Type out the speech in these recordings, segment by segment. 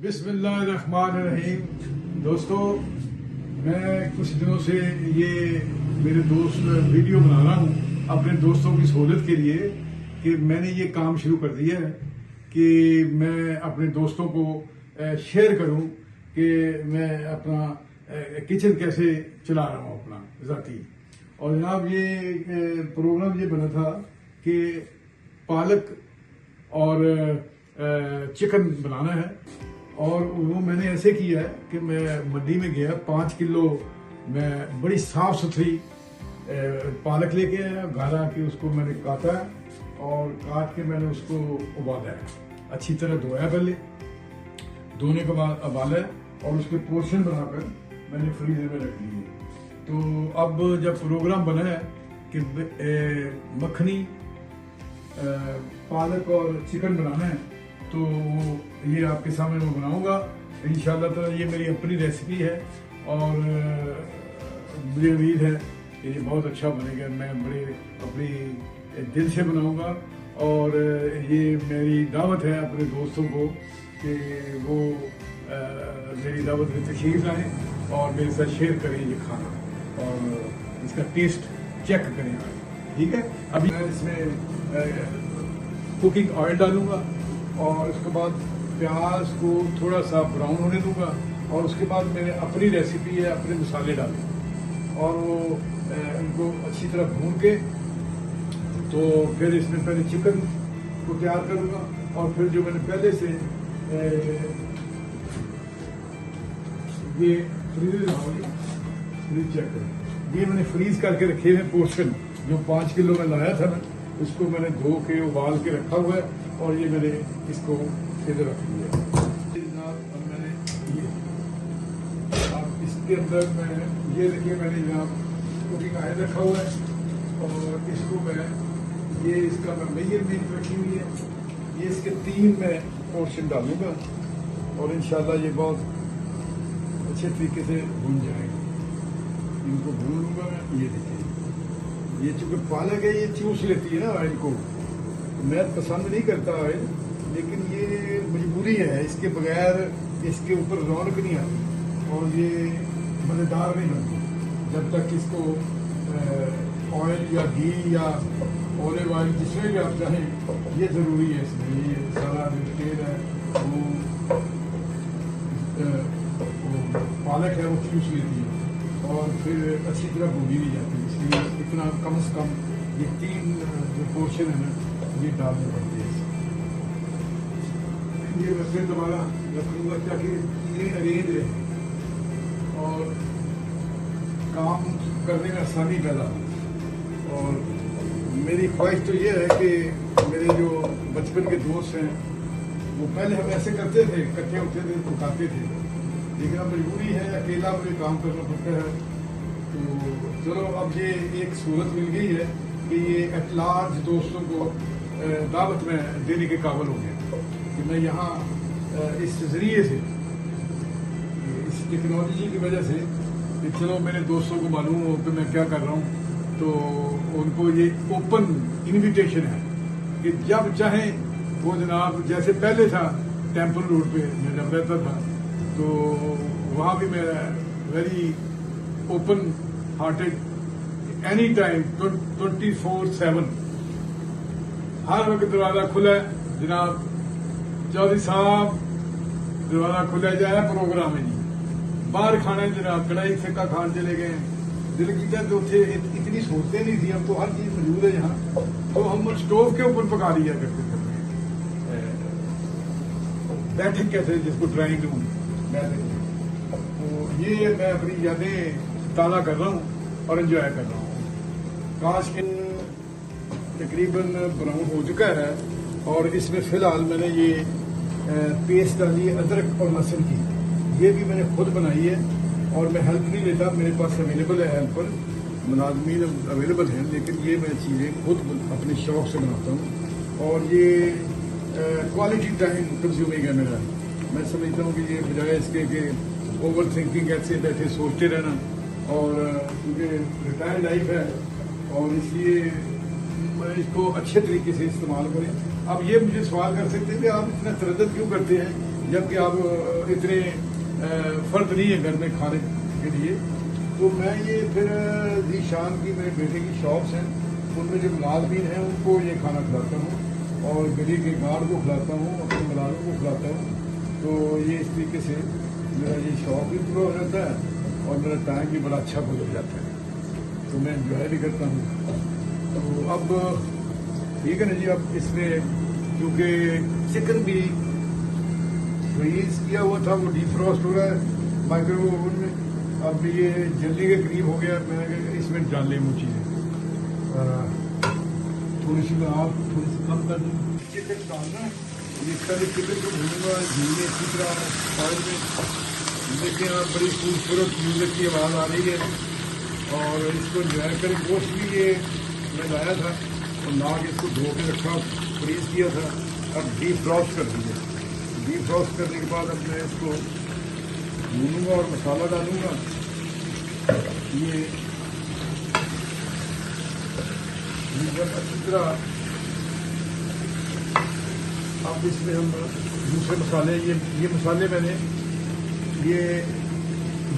बिस्मिल्लाहिर्रहमानिर्रहीम। दोस्तों, मैं कुछ दिनों से ये मेरे दोस्त वीडियो बना रहा हूँ अपने दोस्तों की सहूलत के लिए कि मैंने ये काम शुरू कर दिया है कि मैं अपने दोस्तों को शेयर करूँ कि मैं अपना किचन कैसे चला रहा हूँ अपना ज़ाती। और जनाब ये प्रोग्राम ये बना था कि पालक और चिकन बनाना है, और वो मैंने ऐसे किया है कि मैं मंडी में गया, 5 किलो मैं बड़ी साफ सुथरी पालक लेके आया, घर आके उसको मैंने काटा और काट के मैंने उसको उबाला है, अच्छी तरह धोया, पहले धोने के बाद उबाला और उसके पोर्शन बनाकर मैंने फ्रीजर में रख लिए। तो अब जब प्रोग्राम बना है कि मखनी पालक और चिकन बनाना है, तो ये आपके सामने मैं बनाऊंगा इंशाल्लाह। तो ये मेरी अपनी रेसिपी है और मुझे उम्मीद है कि ये बहुत अच्छा बनेगा। मैं बड़े अपनी दिल से बनाऊंगा और ये मेरी दावत है अपने दोस्तों को कि वो मेरी दावत में तशरीफ लाएं और मेरे साथ शेयर करें ये खाना और इसका टेस्ट चेक करें। ठीक है, अभी मैं इसमें कुकिंग ऑयल डालूंगा और उसके बाद प्याज को थोड़ा सा ब्राउन होने दूंगा और उसके बाद मैंने अपनी रेसिपी है, अपने मसाले डाले और वो उनको अच्छी तरह भून के, तो फिर इसमें पहले चिकन को तैयार करूंगा और फिर जो मैंने पहले से ये फ्रीज चेक करें, ये मैंने फ्रीज करके रखे हैं पोर्शन, जो 5 किलो में लाया था मैं, उसको मैंने धो के उबाल के रखा हुआ है और ये मैंने इसको इधर रख लिया। अब मैंने ये अब इसके अंदर मैं ये देखिए मैंने यहाँ कुकिंग ऑयल रखा हुआ है और इसको मैं ये इसका मैं मेजरमेंट रखी हुई है, ये इसके 3 मैं पोर्शन डालूंगा और इंशाल्लाह ये बहुत अच्छे तरीके से भून जाएगा। इनको भून लूंगा मैं। ये देखिए, ये चूंकि पालक है ये चूस लेती है ना ऑयल को, तो मैं पसंद नहीं करता ऑयल, लेकिन ये मजबूरी है, इसके बगैर इसके ऊपर रौनक नहीं आती और ये मज़ेदार नहीं बनती जब तक इसको ऑयल या घी या ऑलिव ऑयल जिसमें भी आप चाहें, ये ज़रूरी है इसमें। ये सारा जो तेल है वो पालक है वो चूस लेती है और फिर अच्छी तरह भूनी नहीं जाती, इसलिए इतना कम से कम ये 3 जो पोर्शन है ना ये डालने पड़ते हैं। ये मैं फिर दोबारा रखूँगा ताकि ये अरेंज रहे और काम करने में आसानी पैदा हो। और मेरी ख्वाहिश तो ये है कि मेरे जो बचपन के दोस्त हैं वो पहले हम ऐसे करते थे, इकट्ठे होते थे, पकाते थे, लेकिन अब मजबूरी है, अकेला मुझे काम करना पड़ता है। तो चलो अब ये एक सूरत मिल गई है कि ये एट लार्ज दोस्तों को दावत में देने के काबिल हो गया कि मैं यहाँ इस जरिए से, इस टेक्नोलॉजी की वजह से कि चलो मेरे दोस्तों को मालूम हो कि मैं क्या कर रहा हूँ, तो उनको ये ओपन इनविटेशन है कि जब चाहें वो जनाब, जैसे पहले था टेम्पल रोड पे मैं जब रहता था तो वहाँ भी मैं very open hearted, any time 24/7 हर वक्त दरवाजा खुला है जनाब। चौधरी साहब दरवाजा खुला जाए, प्रोग्राम है जी, बाहर खाना है जनाब, कढ़ाई सेका खान चले गए, दिल की तो थे इतनी सोचते नहीं थी, अब तो हर चीज मौजूद है यहाँ, तो हम स्टोव के ऊपर पका लिया करते थे। बैठक कहते हैं जिसको, ड्राइंग रूम। तो ये मैं अपनी यादें ताज़ा कर रहा हूँ और एंजॉय कर रहा हूँ। काश के तकरीबन ब्राउन हो चुका है और इसमें फिलहाल मैंने ये पेस्ट डाली है अदरक और लहसुन की, ये भी मैंने खुद बनाई है और मैं हेल्प नहीं लेता, मेरे पास अवेलेबल है हेल्पर, मुलाजमीन अवेलेबल हैं, लेकिन ये मैं चीज़ें खुद अपने शौक से बनाता हूँ और ये क्वालिटी टाइम कंज्यूमिंग है मेरा। मैं समझता हूँ कि ये बजाय इसके कि ओवर थिंकिंग ऐसे बैठे सोचते रहना, और क्योंकि रिटायर्ड लाइफ है और इसलिए इसको अच्छे तरीके से इस्तेमाल करें। अब ये मुझे सवाल कर सकते हैं कि आप इतना तरद्दुत क्यों करते हैं, जबकि आप इतने फर्द नहीं है घर में खाने के लिए। तो मैं ये फिर जीशान की मेरे बेटे की शॉप्स हैं, उनमें जो मुलाजमीन हैं उनको ये खाना खिलाता हूँ और गली के गार्ड को खिलाता हूँ, अपने मुलाजिम को खिलाता हूँ। तो ये इस तरीके से मेरा ये शौक भी पूरा हो जाता है और मेरा टाइम भी बड़ा अच्छा गुजर जाता है, तो मैं इंजॉय भी करता हूँ। तो अब ठीक है ना जी, अब इसमें क्योंकि चिकन भी फ्रीज किया हुआ था, वो डीफ्रॉस्ट हो रहा है माइक्रोवेव ओवन में। अब ये जल्दी के करीब हो गया, मैंने इसमें डाल ली वो चीज़ें, थोड़ी सी आप थोड़ी सी कम कर दूँ। चिकन डालना, ये सारे चिकन को भूनूंगा घी में अच्छी तरह ऑयल में। देखिए आप बड़ी खूबसूरत म्यूजिक की आवाज़ आ रही है और इसको इंजॉय करें। गोश्त भी ये मैं लाया था और ला के इसको धो के रखा, फ्रीज किया था, अब डीफ्रॉस्ट कर दिया। डीफ्रॉस्ट करने के बाद अब मैं इसको भूनूंगा और मसाला डालूंगा। ये अच्छी तरह अब इसमें हम दूसरे मसाले, ये मसाले मैंने ये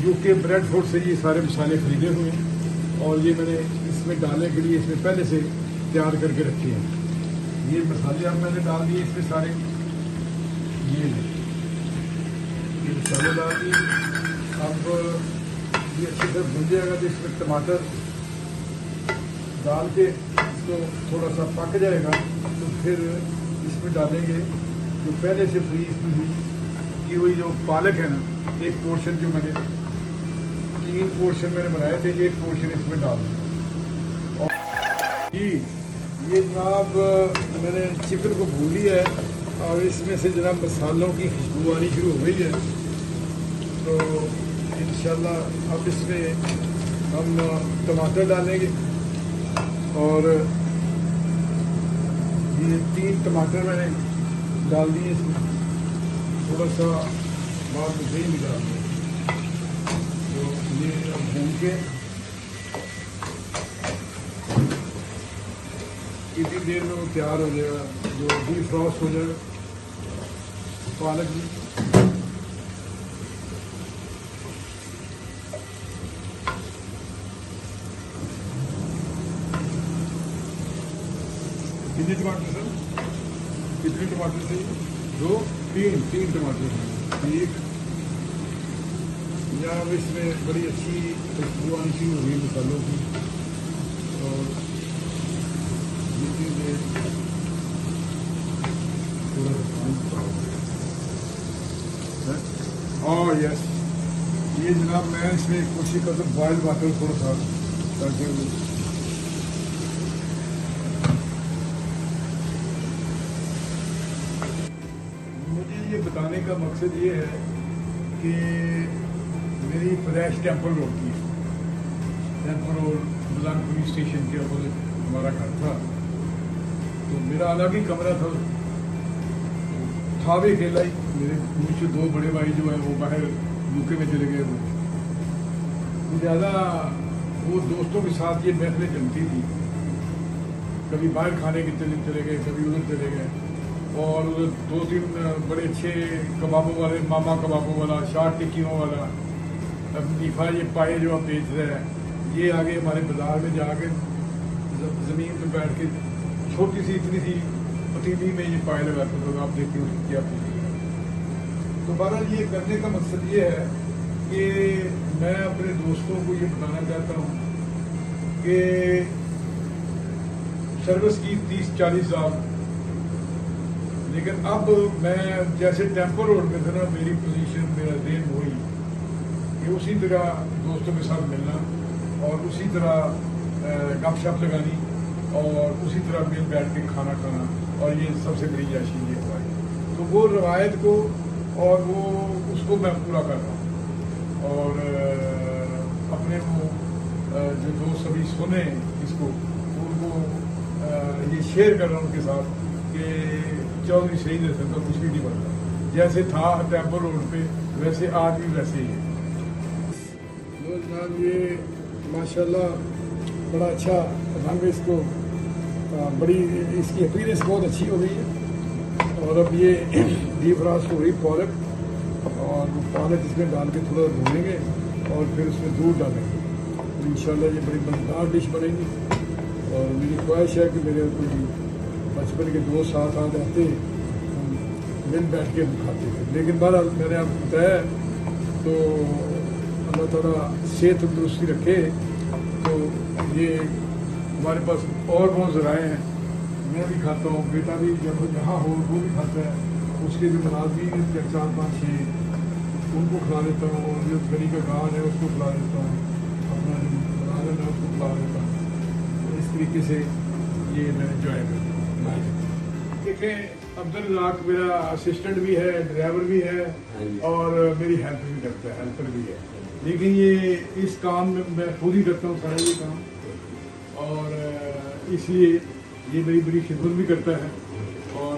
यूके ब्रेड फूड से ये सारे मसाले खरीदे हुए हैं और ये मैंने इसमें डालने के लिए इसमें पहले से तैयार करके रखे हैं। ये मसाले अब मैंने डाल दिए इसमें सारे, ये मसाले डाल दिए। अब ये अच्छी तरह भून जाएगा तो इसमें टमाटर डाल के इसको थोड़ा सा पक जाएगा तो फिर इसमें डालेंगे जो पहले से फ्रीज की हुई जो पालक है ना, एक पोर्शन जो मैंने 3 पोर्शन मैंने बनाए थे, एक पोर्शन इसमें डाल दिया। और जी ये जनाब मैंने चिकन को भून लिया है और इसमें से जनाब मसालों की खुशबू आनी शुरू हो गई है। तो इंशाल्लाह अब इसमें हम टमाटर डालेंगे और ये 3 टमाटर मैंने डाल दिए इसमें, थोड़ा सा बाद में दही भी डाल दें। तो ये अब भून के इतनी देर में वो तैयार हो जाएगा, जो डीफ्रॉस्ट हो जाएगा पालक भी। कितने टमाटर सर? कितने टमाटर चाहिए? 2 3 टमाटर ठीक। या इसमें बड़ी अच्छी खुशबू आनी शुरू हो गई मसालों की और थोड़ा और यस ये जनाब मैं इसमें कोशिश करता हूँ बॉयल वाटर थोड़ा सा ताकि ये बताने का मकसद ये है कि मेरी फ्लैश टेम्पल रोड की, टेम्पल रोड बुलान पुलिस स्टेशन के अपोजिट हमारा घर था। तो मेरा अलग ही कमरा था भी अकेला ही। मेरे मुझे 2 बड़े भाई जो है वो बाहर यूके में चले गए। वो ज़्यादा वो दोस्तों के साथ ये महफिलें जमती थी, कभी बाहर खाने के चले गए, कभी उधर चले गए। और 2-3 बड़े अच्छे कबाबों वाले, मामा कबाबों वाला, शाह टिक्कियों वाला, नीफा ये पाए जो आप बेच रहे हैं, ये आगे हमारे बाजार में जाके ज़मीन पे बैठ के छोटी सी इतनी सी पतीली में ये पाए लगाते थे। आप देखिए उसकी क्या पतीली है। तो बहरहाल ये करने का मकसद ये है कि मैं अपने दोस्तों को ये बताना चाहता हूँ कि सर्विस की 30-40 साल, लेकिन अब मैं जैसे टेम्पल रोड में था ना, मेरी पोजीशन, मेरा देन वही कि उसी तरह दोस्तों के साथ मिलना और उसी तरह गपशप लगानी और उसी तरह मिल बैठ के खाना खाना, और ये सबसे बड़ी याशी ये हमारी। तो वो रवायत को और वो उसको मैं पूरा कर रहा हूँ और अपने वो जो दोस्त अभी सुने इसको उनको ये शेयर कर रहा हूँ उनके साथ कि चौधरी शहीद हसन का कुछ भी नहीं बनता, जैसे था टेम्पल रोड पे वैसे आज भी वैसे ही है। जनाब ये माशाल्लाह बड़ा अच्छा रंग, इसको बड़ी इसकी अपीयरेंस बहुत अच्छी हो गई है और अब ये डीफ्रास्ट हो रही पालक, और वो पालक इसमें डाल के थोड़ा भूनेंगे और फिर उसमें दूध डालेंगे। तो इंशाल्लाह ये बड़ी मज़ेदार डिश बनेगी। और मेरी ख्वाहिश है कि मेरे कोई बचपन के दोस्त साथ आ जाते, हम मिल बैठ के हम खाते थे। लेकिन बहरहाल मैंने आपको बताया, तो अल्लाह ताला सेहत तंदुरुस्ती रखे। तो ये हमारे पास और बहुत ज़राए हैं, मैं भी खाता हूँ, बेटा भी जब यहाँ हो वो भी खाता है, उसके जो मुलाजमीन हैं 4-5-6 उनको खिला देता हूँ, और जो गली का गान है उसको खिला देता हूँ, अपना जो मुलाजम है उसको खिला देता हूँ। तो इस तरीके से ये मैं इंजॉय करता हूँ। देखें अब्दुल रज़ाक मेरा असिस्टेंट भी है, ड्राइवर भी है, और मेरी हेल्प भी करता है, हेल्पर भी है। लेकिन ये इस काम में मैं खुद ही करता हूँ सारा ये काम, और इसलिए ये मेरी बड़ी खिदमत भी करता है। और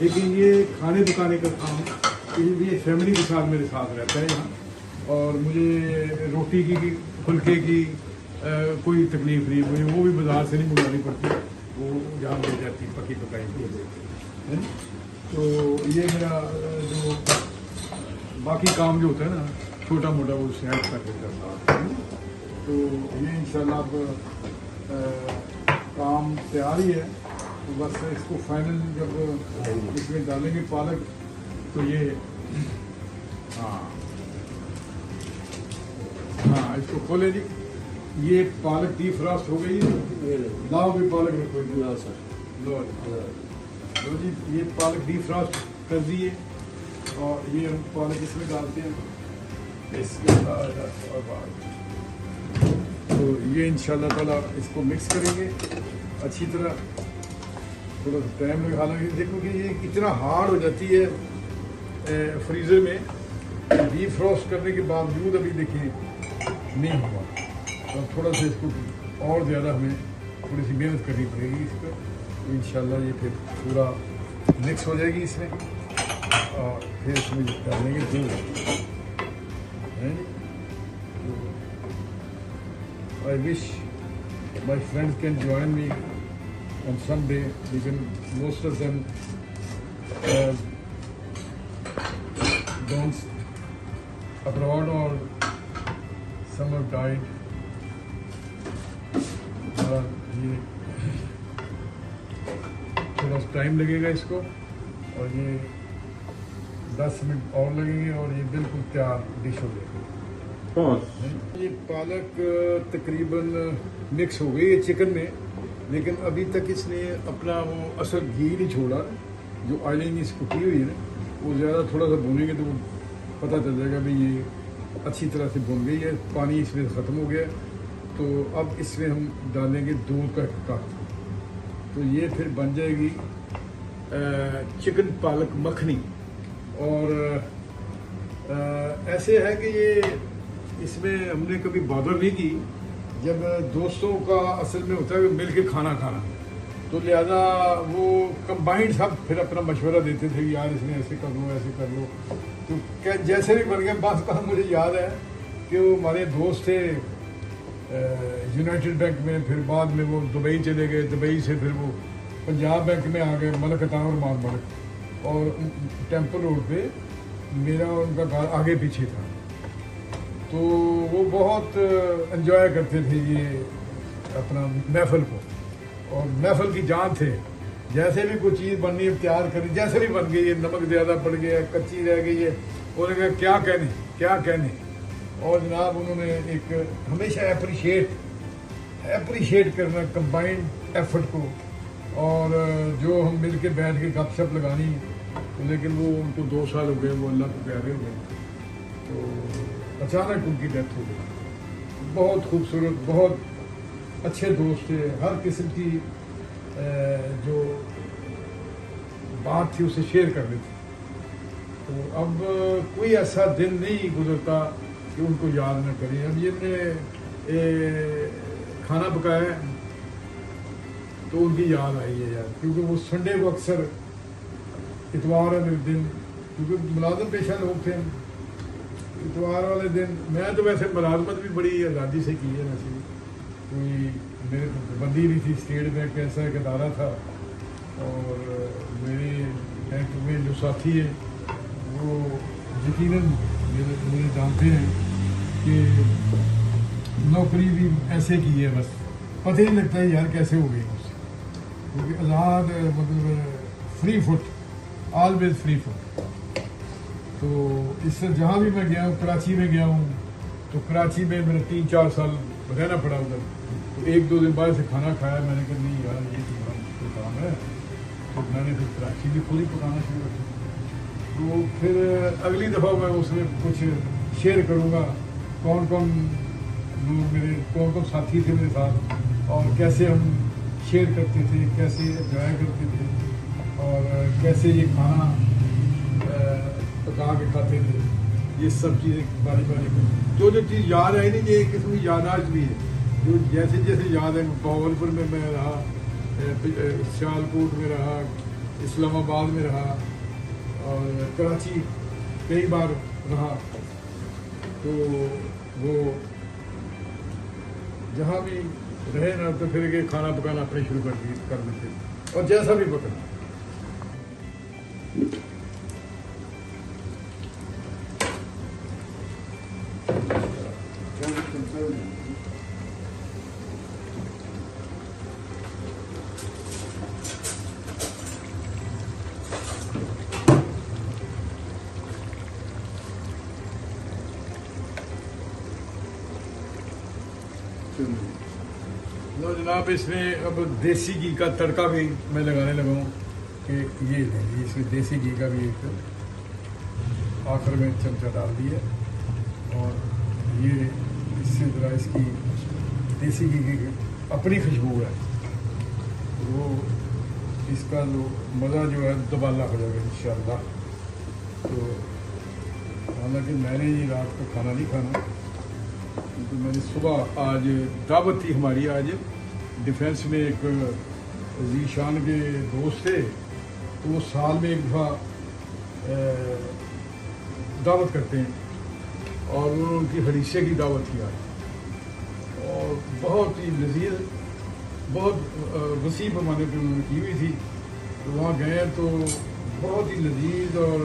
लेकिन ये खाने पकाने का काम ये फैमिली के साथ मेरे साथ रहता है यहाँ, और मुझे रोटी की फुल्के की कोई तकलीफ नहीं, मुझे वो भी बाज़ार से नहीं मंगानी पड़ती, वो यहाँ मिल जाती पकी पकाई है। तो ये मेरा जो बाकी काम जो होता है ना छोटा मोटा, वो उससे हेल्प कर देता है। तो ये इंशाल्लाह अब काम तैयार ही है। तो बस इसको फाइनल जब इसमें डालेंगे पालक, तो ये हाँ इसको खोले जी। ये पालक डीफ्रास्ट हो गई है। लाओ भी पालक रखो जी। लो सर, लो जी, ये पालक डीफ्रास्ट कर दिए, और ये हम पालक इसमें डालते हैं। तो ये इंशाल्लाह ताला इसको मिक्स करेंगे अच्छी तरह। थोड़ा सा टाइम लगा, हालांकि देखो कि ये इतना हार्ड हो जाती है फ्रीज़र में, डीफ्रॉस्ट करने के बावजूद अभी देखिए नहीं हुआ। तो थोड़ा सा इसको और ज़्यादा हमें थोड़ी सी मेहनत करनी पड़ेगी इस पर। तो इंशाल्लाह ये फिर पूरा मिक्स हो जाएगी इसमें, और फिर इसमें डालेंगे दूध। I wish my friends can join me on Sunday, because most of them don't abroad, or some have died. ये थोड़ा टाइम लगेगा इसको, और ये 10 मिनट और लगेंगे, और ये बिल्कुल तैयार डिश हो जाएगी। ये पालक तकरीबन मिक्स हो गई है चिकन में, लेकिन अभी तक इसने अपना वो असल घी नहीं छोड़ा, जो ऑयलिंग इसको की हुई है ना, वो ज़्यादा थोड़ा सा भूनेंगे तो पता चल जाएगा भाई ये अच्छी तरह से भुन गई है, पानी इसमें ख़त्म हो गया। तो अब इसमें हम डालेंगे दूध का कप, तो ये फिर बन जाएगी चिकन पालक मखनी। और ऐसे है कि ये इसमें हमने कभी बॉदर नहीं की, जब दोस्तों का असल में होता है मिल के खाना खाना, तो लिहाजा वो कंबाइंड सब फिर अपना मशवरा देते थे कि यार इसमें ऐसे कर लो ऐसे कर लो। तो क्या जैसे भी बन गया। बात का मुझे याद है कि वो हमारे दोस्त थे यूनाइटेड बैंक में, फिर बाद में वो दुबई चले गए, दुबई से फिर वो पंजाब बैंक में आ गए, मलक अता और माल मलक, और टेम्पल रोड पे मेरा उनका घर आगे पीछे था। तो वो बहुत एंजॉय करते थे ये अपना महफिल को, और महफिल की जान थे। जैसे भी कोई चीज़ बननी है तैयार करी, जैसे भी बन गई है, नमक ज़्यादा पड़ गया, कच्ची रह गई है, उन्होंने कहा क्या कहने क्या कहने। और जनाब उन्होंने एक हमेशा अप्रिशिएट करना कंबाइंड एफर्ट को, और जो हम मिल के बैठ के गपशप लगानी। तो लेकिन वो उनको 2 साल हो गए, वो अल्लाह को प्यारे हो गए, तो अचानक उनकी डेथ हो गई। बहुत खूबसूरत, बहुत अच्छे दोस्त थे, हर किस्म की जो बात थी उसे शेयर कर लेते। तो अब कोई ऐसा दिन नहीं गुजरता कि उनको याद न करें। अब ये खाना पकाया तो उनकी याद आई है यार, क्योंकि वो संडे को अक्सर इतवार वाले दिन, क्योंकि मुलाजम पेशा लोग थे, इतवार वाले दिन मैं तो वैसे मुलाजमत भी बड़ी आज़ादी से की है, वैसे कोई मेरे बंदी नहीं थी, स्टेट बैंक ऐसा एक अदारा था, और मेरे बैंक में जो साथी है वो यकीनन मुझे जानते हैं कि नौकरी भी ऐसे की है, बस पता ही नहीं लगता है यार कैसे हो गई मुझसे, क्योंकि आज़ाद मतलब free foot, always free foot. तो इससे जहाँ भी मैं गया हूँ, कराची में गया हूँ, तो कराची में मेरे 3-4 साल रहना पड़ा उधर। तो 1-2 दिन बाद से खाना खाया, मैंने कहा नहीं यार ये तो बड़ा मुश्किल काम है, तो मैंने फिर कराची भी खुद ही पकाना शुरू कर दिया। तो फिर अगली दफ़ा मैं उसमें कुछ शेयर करूँगा, कौन कौन साथी थे मेरे साथ और कैसे हम शेयर करते थे, कैसे एंजॉय करते थे और कैसे ये खाना पका के खाते थे, ये सब चीज़ें बारी जो चीज़ याद है नहीं, ये एक किस्म की याददाश्त भी है, जो जैसे जैसे याद है। भावलपुर में मैं रहा, सियालकोट में रहा, इस्लामाबाद में रहा और कराची कई बार रहा। तो वो जहाँ भी रहे ना, तो फिर के खाना पकाना अपने शुरू कर देते और जैसा भी पकड़। लो जनाब, इसमें अब देसी घी का तड़का भी मैं लगाने लगा हूँ कि ये लेंगे, इसमें देसी घी का भी एक आखिर में चमचा डाल दिया और ये इससे ज़रा इसकी देसी घी की अपनी खुशबू है, वो इसका जो मज़ा जो है दुबाला हो जाएगा इंशाअल्लाह। तो हालांकि मैंने ये रात को खाना नहीं खाना, तो मैंने सुबह आज दावत थी हमारी, आज डिफेंस में एक जीशान के दोस्त थे, तो वो साल में एक दफ़ा दावत करते हैं और उनकी हरीसे की दावत थी आज और बहुत ही लजीज, बहुत वसी पैमाने पर उन्होंने की हुई थी। तो वहाँ गए तो बहुत ही लजीज और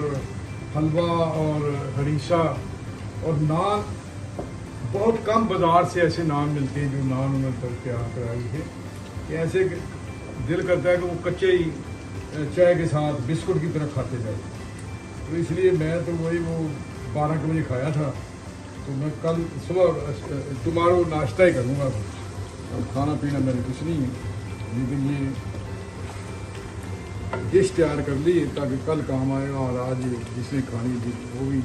हलवा और हरीसा और नान, बहुत कम बाज़ार से ऐसे नान मिलते हैं जो नान उन्होंने तैयार कराई है कि ऐसे दिल करता है कि वो कच्चे ही चाय के साथ बिस्कुट की तरह खाते जाए। तो इसलिए मैं तो वही वो 12 बजे खाया था, तो मैं कल सुबह तुम्हारा नाश्ता ही करूँगा, अब खाना पीना मैंने कुछ नहीं है, लेकिन ये डिश तैयार कर ली ताकि कल काम आएगा और आज जिसने खानी वो भी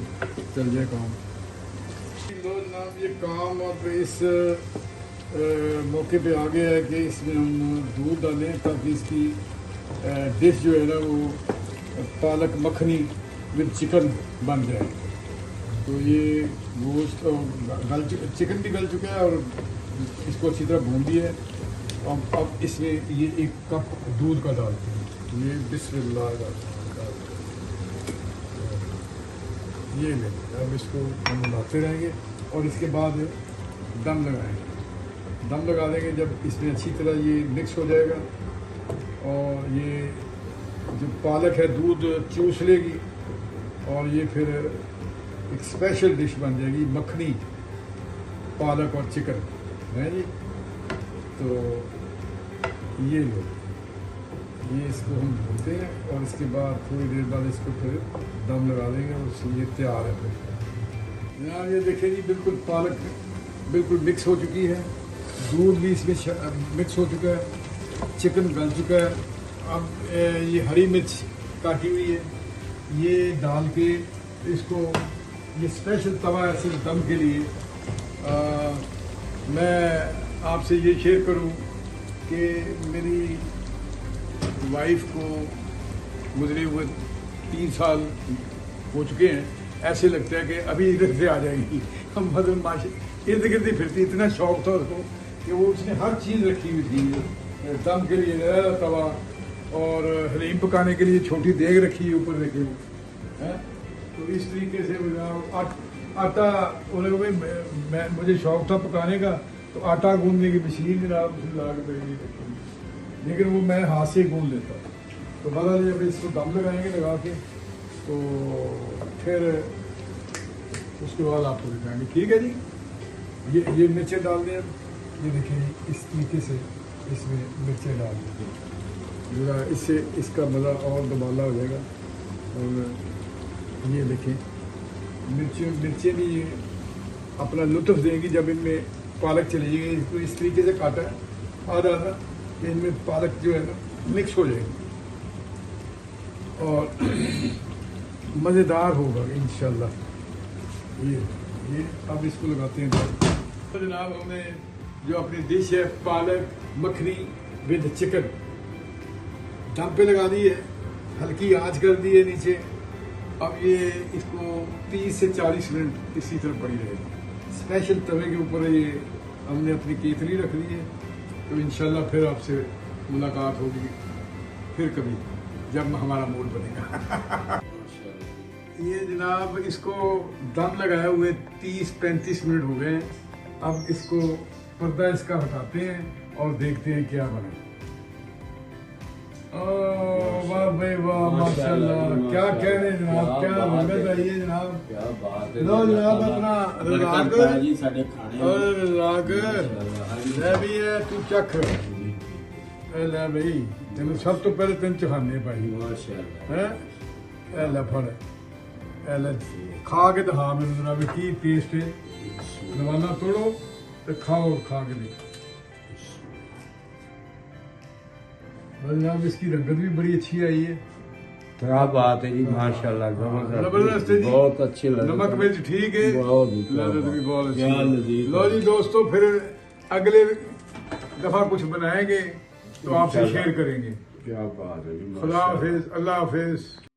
चल जाए काम। लो जनाब, ये काम अब इस मौके पे आ गया है कि इसमें हम दूध डालें ताकि इसकी डिश जो है ना वो पालक मखनी विद चिकन बन जाए। तो ये गोश्त चिकन भी गल चुका है और इसको अच्छी तरह भून दिया है। अब इसमें ये 1 कप दूध का डालते हैं, ये बिस्मिल्लाह ये ले, अब इसको हम बनाते रहेंगे और इसके बाद दम लगाएंगे। दम लगा देंगे जब इसमें अच्छी तरह ये मिक्स हो जाएगा और ये जो पालक है दूध चूस लेगी और ये फिर एक स्पेशल डिश बन जाएगी, मखनी पालक और चिकन है जी। तो ये लो, ये इसको हम भूनते हैं और इसके बाद थोड़ी देर बाद इसको फिर दम लगा देंगे और ये तैयार है। फिर यहाँ ये देखिए जी, बिल्कुल पालक बिल्कुल मिक्स हो चुकी है, दूध भी इसमें मिक्स हो चुका है, चिकन गल चुका है। अब ये हरी मिर्च काटी हुई है, ये डाल के इसको, ये स्पेशल तवा है सिर्फ दम के लिए। मैं आपसे ये शेयर करूं कि मेरी वाइफ को गुजरे हुए 3 साल हो चुके हैं, ऐसे लगता है कि अभी इधर से आ जाएगी। हम मतलब माशा इर्द गिर्द फिरती, इतना शौक था उसको कि वो उसने हर चीज़ रखी हुई थी, दम के लिए नया तवा और हलीम पकाने के लिए छोटी देग रखी है ऊपर रखे हुए हैं। तो इस तरीके से आटा उन्हें मुझे शौक था पकाने का, तो आटा गूंदने की मशीन जनाब ला के रखी, लेकिन वो मैं हाथ से गूंद लेता तो बदल जब इसको दम लगाएंगे लगा के तो फिर उसके बाद आपको दिखाएंगे। ठीक है जी। ये मिर्चें डाल दें। ये देखिए इस तरीके से इसमें मिर्चें डाल दें जरा, इससे इसका मज़ा और दुबाला हो जाएगा। और ये देखें मिर्चें भी ये अपना लुत्फ़ देंगी जब इनमें पालक चली जाएगी। इसको इस तरीके से काटा है आधा आधा, इनमें पालक जो है ना मिक्स हो जाएगी और मज़ेदार होगा इंशाल्लाह। ये अब इसको लगाते हैं। तो जनाब हमने जो अपनी डिश है पालक मखनी विद चिकन दम पे लगा दी है, हल्की आंच कर दी है नीचे। अब ये इसको 30 से 40 मिनट इसी तरह पड़ी रहेगी। स्पेशल तवे के ऊपर ये हमने अपनी केतली रख दी है। तो इंशाल्लाह फिर आपसे मुलाकात होगी फिर कभी जब हमारा मूड बनेगा। ये जनाब इसको दम लगाए हुए 30-35 मिनट हो गए हैं। अब इसको पर्दा इसका हटाते हैं और देखते हैं क्या बना। वाह भाई वाह, माशाल्लाह, क्या कह रहे हैं जनाब, क्या रंगत आई है जनाब, क्या बात है। लो जनाब अपना रलाकर जी साडे खाने और रलाकर ले भी है तू चख ले भाई, तेन सब तो पहले तेन चखाने भाई माशाल्लाह है। ए ले फड़ ए ले खा के दिखा मेरे जरा भी की टेस्ट है। दवाना तोड़ो तो खाओ, खा के देखो। जनाब इसकी रंगत भी बड़ी अच्छी आई है। क्या बात है जी, माशाल्लाह जबरदस्त है जी, बहुत अच्छे लगे। नमक मिर्च ठीक है, लज़्ज़त भी बहुत अच्छी है। लो जी दोस्तों, फिर अगले दफा कुछ बनाएंगे तो आपसे शेयर करेंगे। क्या बात है जी, खुदा हाफिज, अल्लाह हाफिज।